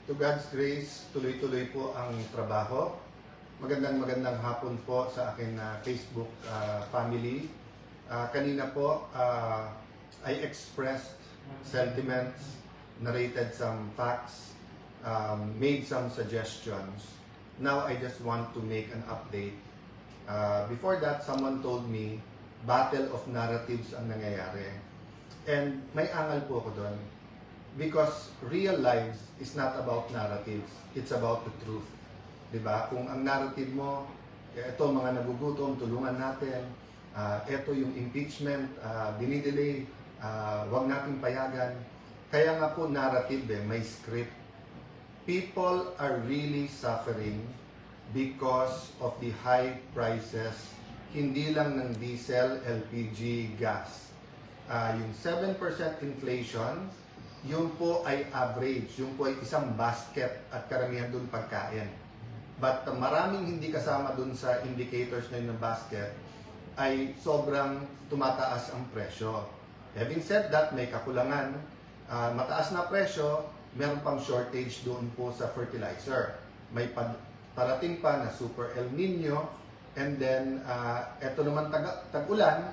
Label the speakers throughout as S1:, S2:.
S1: To God's grace, tuloy-tuloy po ang trabaho. Magandang hapon po sa akin na Facebook family. Kanina po, I expressed sentiments, narrated some facts, made some suggestions. Now I just want to make an update. Before that, someone told me, battle of narratives ang nangyayari. And may angal po ako doon. Because real lives is not about narratives. It's about the truth. Diba? Kung ang narrative mo, ito mga nagugutom, tulungan natin. Ito yung impeachment, dinidelay, wag nating payagan. Kaya nga po narrative may script. People are really suffering because of the high prices, hindi lang ng diesel, LPG, gas. Yung 7% inflation, yun po ay average, yun po ay isang basket at karamihan dun pagkain. But maraming hindi kasama dun sa indicators na yun ng basket ay sobrang tumataas ang presyo. Having said that, may kakulangan. Mataas na presyo, meron pang shortage doon po sa fertilizer. May parating pa na Super El Nino, and then eto naman tag-ulan,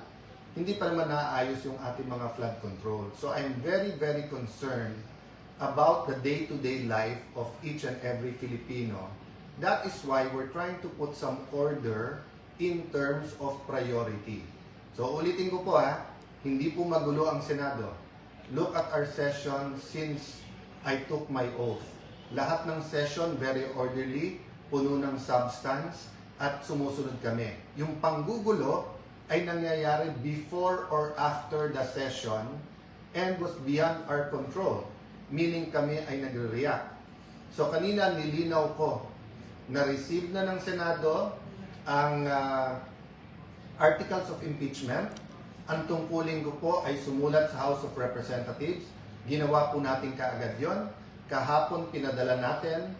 S1: hindi pa naman naayos yung ating mga flood control. So I'm very concerned about the day-to-day life of each and every Filipino. That is why we're trying to put some order in terms of priority. So ulitin ko po hindi po magulo ang Senado. Look at our session since I took my oath. Lahat ng session very orderly, puno ng substance, at sumusunod kami. Yung panggugulo ay nangyayari before or after the session and was beyond our control. Meaning kami ay nagre-react. So kanina nilinaw ko na receive na ng Senado ang articles of impeachment. Ang tungkulin ko po ay sumulat sa House of Representatives. Ginawa po natin kaagad yon. Kahapon pinadala natin,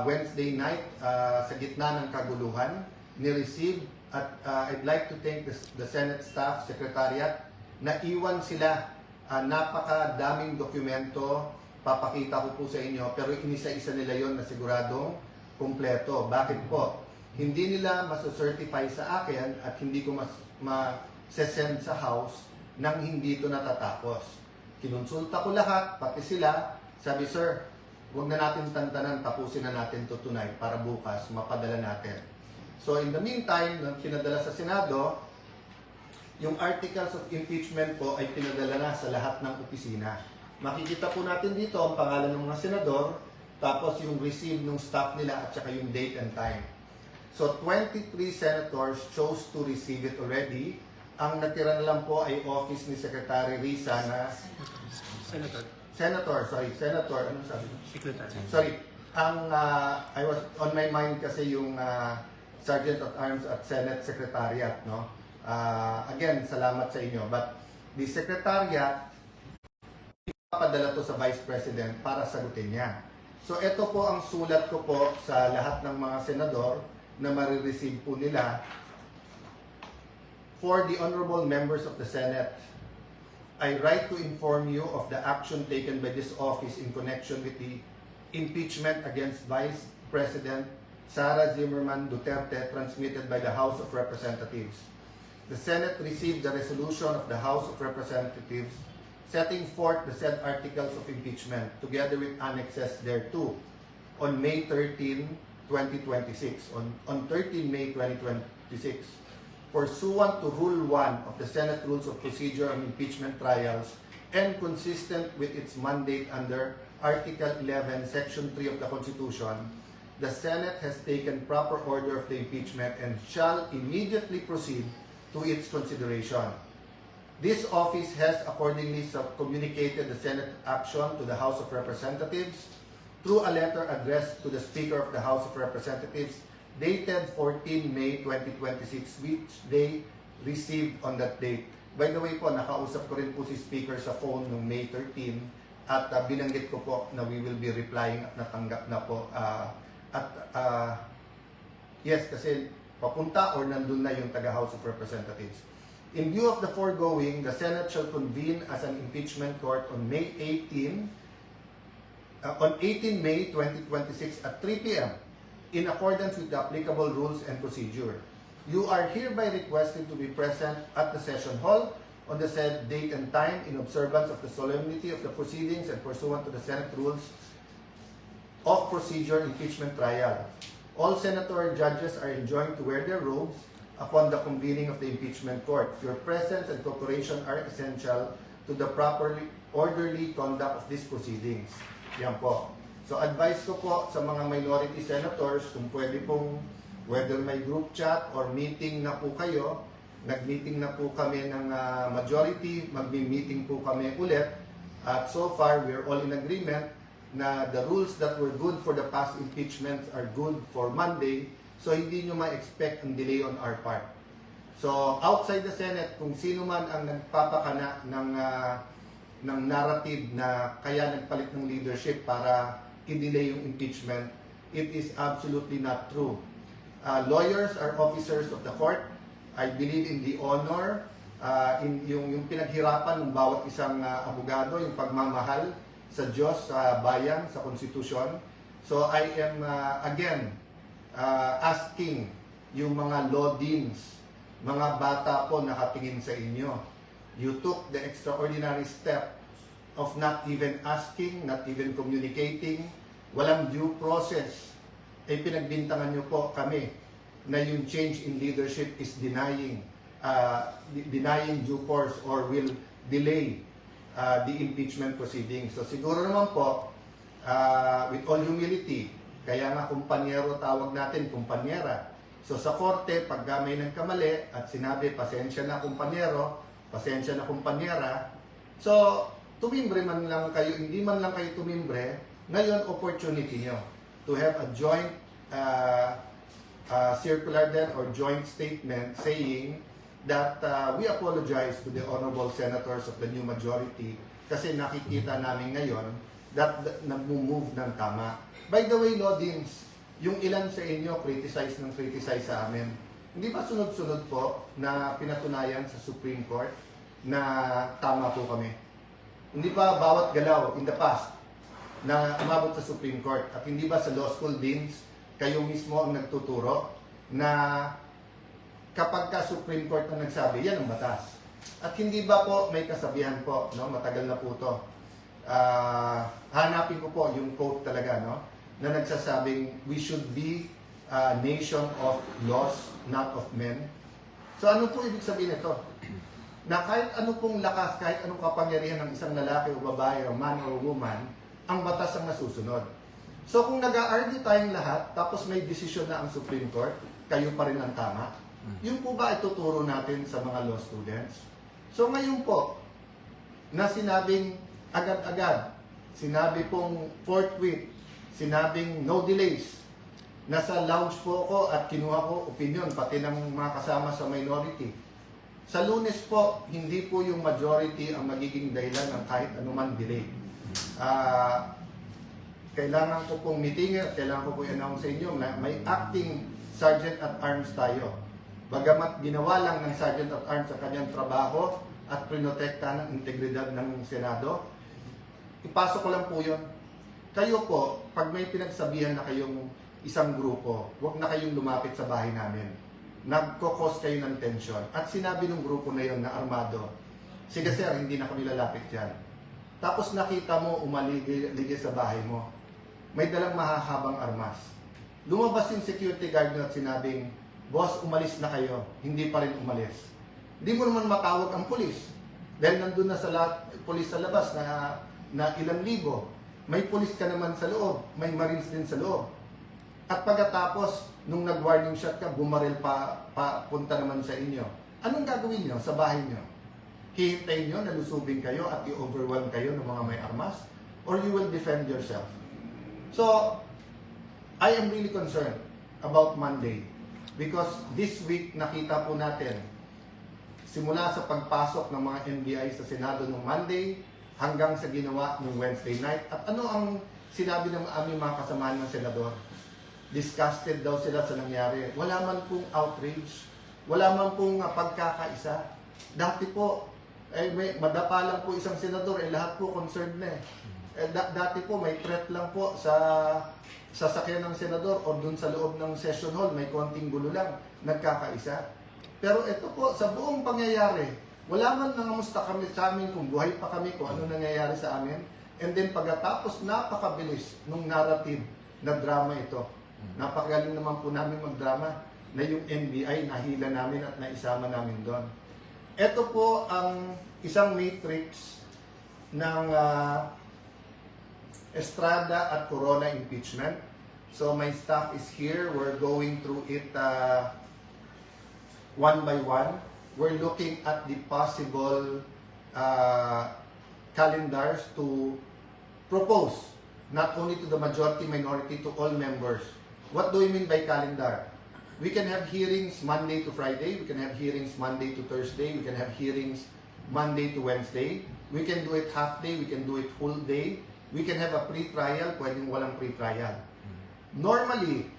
S1: Wednesday night, sa gitna ng kaguluhan, ni-receive. At I'd like to thank the Senate staff, Secretariat, na iwan sila napakadaming dokumento, papakita ko po sa inyo, pero inisa-isa nila yon na siguradong kumpleto. Bakit po? Hindi nila masacertify sa akin at hindi ko ma-send sa House nang hindi ito natatapos. Kinonsulta ko lahat, pati sila, sabi, sir, huwag na natin tantanan, tapusin na natin ito tonight para bukas mapadala natin. So in the meantime, nang pinadala sa Senado, yung articles of impeachment po ay pinadala na sa lahat ng opisina. Makikita po natin dito ang pangalan ng mga senador, tapos yung receive ng staff nila at saka yung date and time. So 23 senators chose to receive it already. Ang natira na lang po ay office ni Secretary Risa na Senator, ano sabi? Secretary. Sorry. I was on my mind kasi yung Sergeant at Arms at Senate Secretariat, no? Again, salamat sa inyo. But the Secretariat, ipapadala to sa Vice President para sagutin niya. So ito po ang sulat ko po sa lahat ng mga senador na marireceive po nila. For the honorable members of the Senate, I write to inform you of the action taken by this office in connection with the impeachment against Vice President Sara Zimmerman Duterte, transmitted by the House of Representatives. The Senate received the resolution of the House of Representatives setting forth the said articles of impeachment together with annexes thereto on May 13, 2026. On 13 May 2026, pursuant to Rule 1 of the Senate Rules of Procedure on Impeachment Trials and consistent with its mandate under Article 11, Section 3 of the Constitution, the Senate has taken proper order of the impeachment and shall immediately proceed to its consideration. This office has accordingly communicated the Senate action to the House of Representatives through a letter addressed to the Speaker of the House of Representatives dated 14 May 2026, which they received on that date. By the way po, nakausap ko rin po si Speaker sa phone noong May 13 at binanggit ko po na we will be replying at natanggap na po. Yes, kasi papunta or nandun na yung taga-House of Representatives. In view of the foregoing, the Senate shall convene as an impeachment court on May 18 on 18 May 2026 at 3 p.m. in accordance with the applicable rules and procedure. You are hereby requested to be present at the session hall on the said date and time in observance of the solemnity of the proceedings and pursuant to the Senate Rules of Procedure Impeachment Trial. All senator judges are enjoined to wear their robes upon the convening of the impeachment court. Your presence and cooperation are essential to the proper orderly conduct of these proceedings. Yan po. So advice ko po sa mga minority senators kung pwede pong whether may group chat or meeting na po kayo, nag-meeting na po kami ng majority, mag-meeting po kami ulit. At so far, we're all in agreement na the rules that were good for the past impeachments are good for Monday. So hindi nyo ma-expect ang delay on our part. So outside the Senate, kung sino man ang nagpapakana ng narrative na kaya nagpalit ng leadership para i-delay yung impeachment, it is absolutely not true. Lawyers are officers of the court. I believe in the honor, in yung pinaghirapan ng bawat isang abogado, yung pagmamahal sa Diyos, sa bayan, sa konstitusyon. So I am again asking yung mga law deans, mga bata po nakatingin sa inyo. You took the extraordinary step of not even asking, not even communicating, walang due process. Ay pinagbintangan nyo po kami na yung change in leadership is denying due course or will delay the impeachment proceedings. So siguro naman po, with all humility, kaya nga kumpanyero tawag natin, kumpanyera. So sa korte, pag may nagkamali at sinabi, pasensya na kumpanyero, pasensya na kumpanyera, so tumimbre man lang kayo, hindi man lang kayo tumimbre, ngayon opportunity nyo to have a joint circular then or joint statement saying that we apologize to the honorable senators of the new majority kasi nakikita namin ngayon that nag-move ng tama. By the way, Lodins, yung ilan sa inyo criticize sa amin. Hindi ba sunod-sunod po na pinatunayan sa Supreme Court na tama po kami? Hindi ba bawat galaw in the past na umabot sa Supreme Court at hindi ba sa law school deans kayo mismo ang nagtuturo na kapag ka Supreme Court na nagsabi, yan ang batas. At hindi ba po may kasabihan po, no? Matagal na po to. Hanapin ko po yung quote talaga, no? Na nagsasabing, we should be a nation of laws, not of men. So ano po ibig sabihin nito? Na kahit ano pong lakas, kahit anong kapangyarihan ng isang lalaki o babae o man or woman, ang batas ang nasusunod. So kung nag-a-argue tayong lahat, tapos may desisyon na ang Supreme Court, kayo pa rin ang tama, yun po ba ituturo natin sa mga law students? So ngayon po, na sinabing agad-agad, sinabi pong forthwith, sinabing no delays, nasa lounge po ako at kinuha ko opinion, pati ng mga kasama sa minority. Sa Lunes po, hindi po yung majority ang magiging dahilan ng kahit anuman delay. Kailangan ko pong meeting at kailangan ko po i-announce sa inyo na may acting Sergeant at Arms tayo. Bagamat ginawa lang ng Sergeant at Arms sa kanyang trabaho at prinotekta ng integridad ng Senado, ipasok ko lang po yun. Kayo po, pag may pinagsabihan na kayong isang grupo, huwag na kayong lumapit sa bahay namin. Nagkokos kayo ng tension. At sinabi ng grupo na yun na armado, sige sir, hindi na kami lalapit dyan. Tapos nakita mo, umaligay sa bahay mo. May dalang mahahabang armas. Lumabas yung security guard nyo at sinabing, boss, umalis na kayo. Hindi pa rin umalis. Hindi mo naman matawag ang pulis. Dahil nandun na sa pulis sa labas na ilang libo. May pulis ka naman sa loob. May marines din sa loob. At pagkatapos, nung nag-warning shot ka, bumaril pa punta naman sa inyo. Anong gagawin nyo sa bahay nyo? Hihintayin nyo, nalusubin kayo at i-overwhelm kayo ng mga may armas? Or you will defend yourself? So, I am really concerned about Monday. Because this week, nakita po natin, simula sa pagpasok ng mga NBI sa Senado noong Monday, hanggang sa ginawa noong Wednesday night. At ano ang sinabi ng aming mga kasamahan ng senador? Disgusted daw sila sa nangyari. Wala man pong outrage. Wala man pong pagkakaisa. Dati po, madapa lang po isang senador, lahat po concerned na eh. Dati po may threat lang po sa sasakyan ng senador o dun sa loob ng session hall, may konting gulo lang, nagkakaisa. Pero ito po, sa buong pangyayari, wala man nangamusta kami sa amin kung buhay pa kami, kung ano nangyayari sa amin. And then pagkatapos, napakabilis nung narrative na drama ito. Napakagaling naman po namin magdrama na yung NBI nahila namin at naisama namin doon. Ito po ang isang matrix ng Estrada at Corona impeachment. So my staff is here. We're going through it one by one. We're looking at the possible calendars to propose, not only to the majority, minority, to all members. What do we mean by calendar? We can have hearings Monday to Friday. We can have hearings Monday to Thursday. We can have hearings Monday to Wednesday. We can do it half day. We can do it full day. We can have a pre-trial. Pwedeng walang pre-trial. Normally,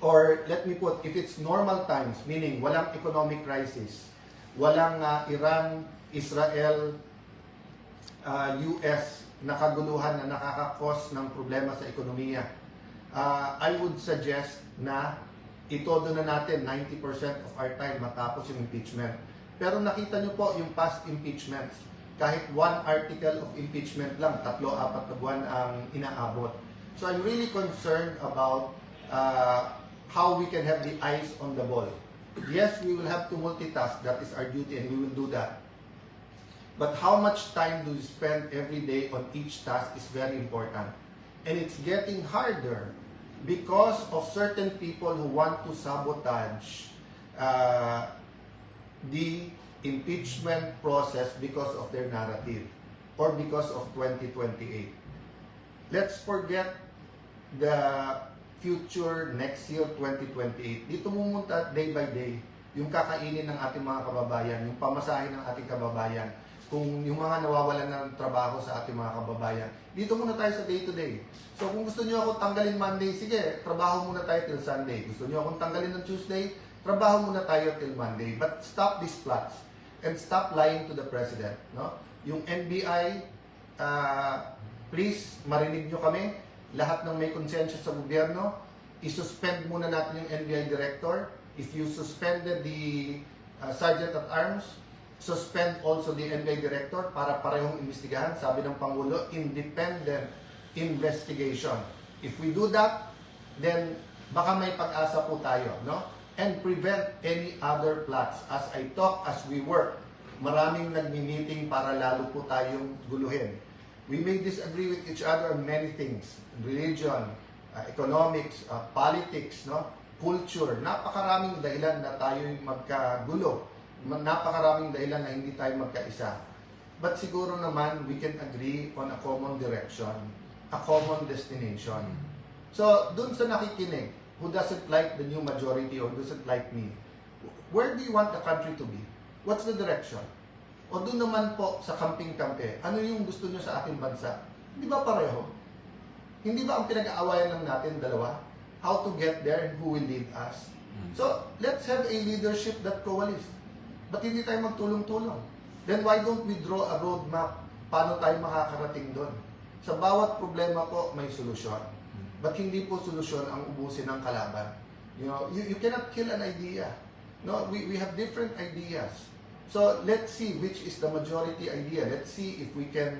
S1: or let me put, if it's normal times, meaning walang economic crisis, walang Iran, Israel, US na kaguluhan na nakakakos ng problema sa ekonomiya, I would suggest na itodo na natin 90% of our time matapos yung impeachment. Pero nakita nyo po yung past impeachments, kahit one article of impeachment lang, 3-4 na buwan ang inaabot. So I'm really concerned about how we can have the eyes on the ball. Yes, we will have to multitask. That is our duty and we will do that. But how much time do we spend every day on each task is very important. And it's getting harder because of certain people who want to sabotage the impeachment process because of their narrative or because of 2028. Let's forget the future next year, 2028. Dito mumunta day by day yung kakainin ng ating mga kababayan, yung pamasahin ng ating kababayan, kung yung mga nawawalan ng trabaho sa ating mga kababayan. Dito muna tayo sa day to day. So kung gusto niyo ako tanggalin Monday, sige, trabaho muna tayo till Sunday. Gusto niyo akong tanggalin ng Tuesday, trabaho muna tayo till Monday. But stop these plots and stop lying to the President. No? Yung NBI, please, marinig nyo kami. Lahat ng may konsensya sa gobyerno, isuspend muna natin yung NBI Director. If you suspended the Sergeant at Arms, suspend also the NBI Director para parehong imbestigahan. Sabi ng Pangulo, independent investigation. If we do that, then baka may pag-asa po tayo, no? And prevent any other plots. As I talk, as we work, maraming nagmi-meeting para lalo po tayong guluhin. We may disagree with each other on many things. Religion, economics, politics, no? Culture. Napakaraming dahilan na tayo'y magkagulo. Napakaraming dahilan na hindi tayo magkaisa. But siguro naman, we can agree on a common direction, a common destination. So, dun sa nakikinig, who doesn't like the new majority or doesn't like me, where do you want the country to be? What's the direction? O doon naman po sa kamping-kampe, ano yung gusto nyo sa ating bansa? Hindi ba pareho? Hindi ba ang pinag-aawayan lang natin dalawa? How to get there and who will lead us? So, let's have a leadership that coalesce. Ba't hindi tayo magtulong-tulong? Then why don't we draw a roadmap paano tayo makakarating doon? Sa bawat problema po, may solusyon. But hindi po solusyon ang ubusin ng kalaban. You know, you cannot kill an idea. No, we have different ideas. So let's see which is the majority idea. Let's see if we can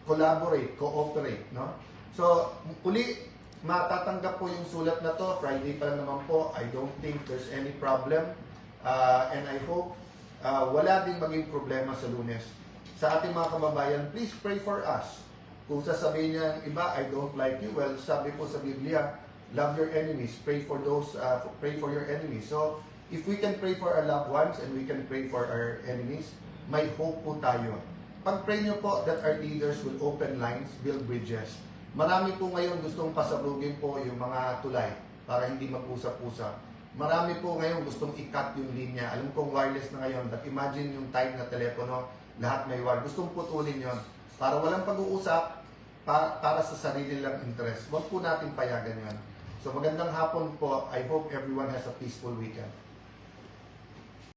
S1: collaborate, cooperate. No? So uli, matatanggap po yung sulat na to. Friday pa lang naman po. I don't think there's any problem. And I hope wala din maging problema sa Lunes. Sa ating mga kababayan, please pray for us. Kung sasabihin niya ng iba, I don't like you, well, sabi po sa Biblia, love your enemies, pray for your enemies. So, if we can pray for our loved ones and we can pray for our enemies, may hope po tayo. Pag-pray niyo po that our leaders will open lines, build bridges. Marami po ngayon gustong pasabugin po yung mga tulay para hindi mag-usap-usap. Marami po ngayon gustong i-cut yung linya. Alam kong wireless na ngayon, but imagine yung time na telepono, lahat may wire. Gustong putulin yon para walang pag-uusap, para sa sarili lang interest. Huwag po natin payagan yan. So magandang hapon po. I hope everyone has a peaceful weekend.